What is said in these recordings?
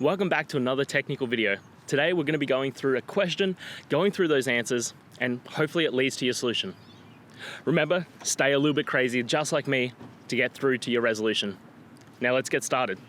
Welcome back to another technical video. Today we're going to be going through a question, going through those answers, and hopefully it leads to your solution. Remember, stay a little bit crazy, just like me, to get through to your resolution. Now let's get started.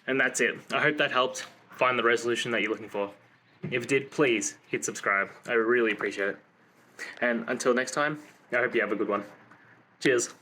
And that's it. I hope that helped find the resolution that you're looking for. If it did, please hit subscribe. I really appreciate it. And until next time, I hope you have a good one. Cheers.